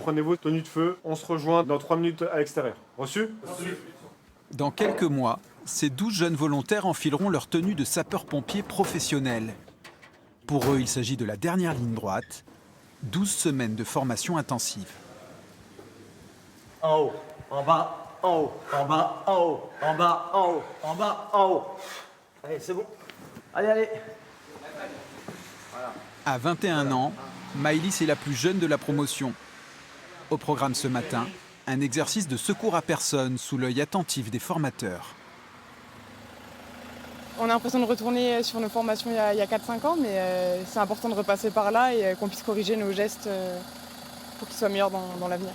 prenez vos tenues de feu. On se rejoint dans 3 minutes à l'extérieur. Reçu ? Dans quelques mois, ces 12 jeunes volontaires enfileront leur tenue de sapeurs-pompiers professionnels. Pour eux, il s'agit de la dernière ligne droite, 12 semaines de formation intensive. En haut, en bas, en haut, en bas, en haut, en bas, en haut, en bas, en haut. Allez, c'est bon. Allez, allez. À 21 ans, Maëlys est la plus jeune de la promotion. Au programme ce matin, un exercice de secours à personne sous l'œil attentif des formateurs. On a l'impression de retourner sur nos formations il y a 4-5 ans, mais c'est important de repasser par là et qu'on puisse corriger nos gestes pour qu'ils soient meilleurs dans l'avenir.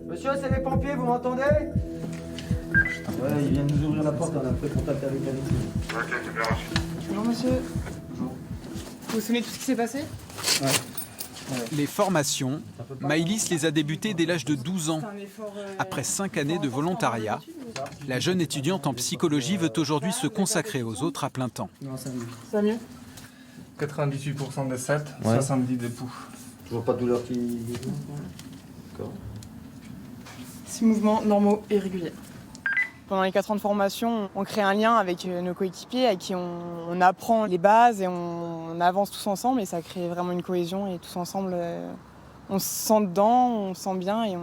Monsieur, c'est les pompiers, vous m'entendez? Ouais, ils viennent nous ouvrir la porte, on a pris contact avec la victime. Bonjour monsieur. Bonjour. Vous vous souvenez de tout ce qui s'est passé? Ouais. Les formations, Maëlys les a débutées dès l'âge de 12 ans. Après 5 années de volontariat, la jeune étudiante en psychologie veut aujourd'hui se consacrer aux autres à plein temps. Non, ça mieux. Ça va mieux? 98% des 7, Ouais. 70 des poux. Toujours pas de douleur qui... D'accord. 6 mouvements normaux et réguliers. Pendant les 4 ans de formation, on crée un lien avec nos coéquipiers à qui on apprend les bases et on avance tous ensemble et ça crée vraiment une cohésion et tous ensemble on se sent dedans, on se sent bien et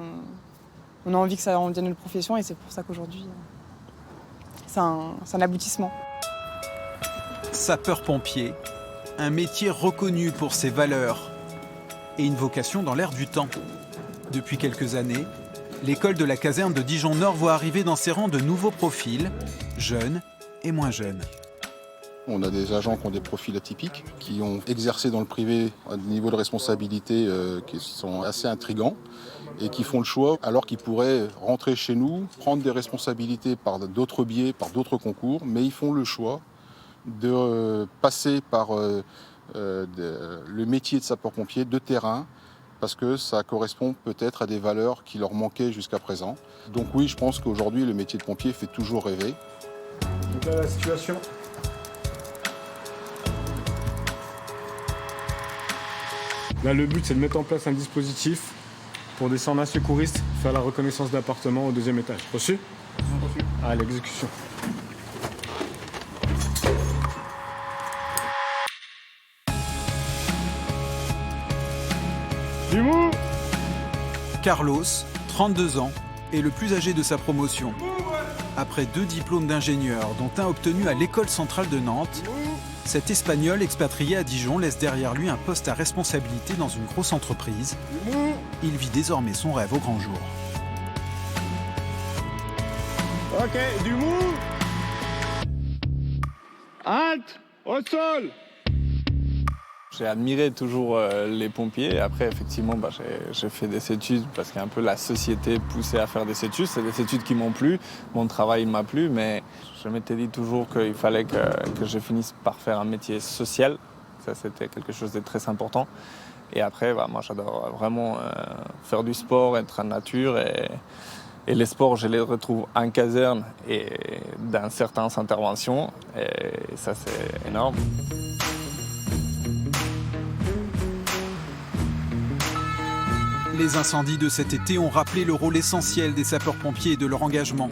on a envie que ça en devienne notre profession et c'est pour ça qu'aujourd'hui c'est un aboutissement. Sapeur-pompier, un métier reconnu pour ses valeurs et une vocation dans l'air du temps. Depuis quelques années, l'école de la caserne de Dijon-Nord voit arriver dans ses rangs de nouveaux profils, jeunes et moins jeunes. On a des agents qui ont des profils atypiques, qui ont exercé dans le privé à des niveaux de responsabilité qui sont assez intrigants et qui font le choix, alors qu'ils pourraient rentrer chez nous, prendre des responsabilités par d'autres biais, par d'autres concours, mais ils font le choix de passer par le métier de sapeur-pompier de terrain, parce que ça correspond peut-être à des valeurs qui leur manquaient jusqu'à présent. Donc oui, je pense qu'aujourd'hui, le métier de pompier fait toujours rêver. Donc là, la situation. Là, le but, c'est de mettre en place un dispositif pour descendre un secouriste, faire la reconnaissance d'appartement au 2e étage. Reçu? Reçu. À l'exécution. Du mou! Carlos, 32 ans, est le plus âgé de sa promotion. Après 2 diplômes d'ingénieur, dont un obtenu à l'École centrale de Nantes, cet Espagnol expatrié à Dijon laisse derrière lui un poste à responsabilité dans une grosse entreprise. Il vit désormais son rêve au grand jour. Ok, du mou! Halte! Au sol! J'ai admiré toujours les pompiers. Après, effectivement, j'ai fait des études parce qu'un peu la société poussait à faire des études. C'est des études qui m'ont plu, mon travail m'a plu, mais je m'étais dit toujours qu'il fallait que je finisse par faire un métier social. Ça, c'était quelque chose de très important. Et après, moi, j'adore vraiment faire du sport, être en nature. Et les sports, je les retrouve en caserne et dans certaines interventions. Et ça, c'est énorme. Les incendies de cet été ont rappelé le rôle essentiel des sapeurs-pompiers et de leur engagement.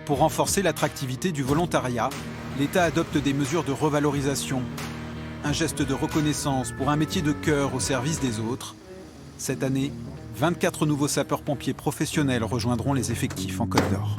Pour renforcer l'attractivité du volontariat, l'État adopte des mesures de revalorisation. Un geste de reconnaissance pour un métier de cœur au service des autres. Cette année, 24 nouveaux sapeurs-pompiers professionnels rejoindront les effectifs en Côte d'Or.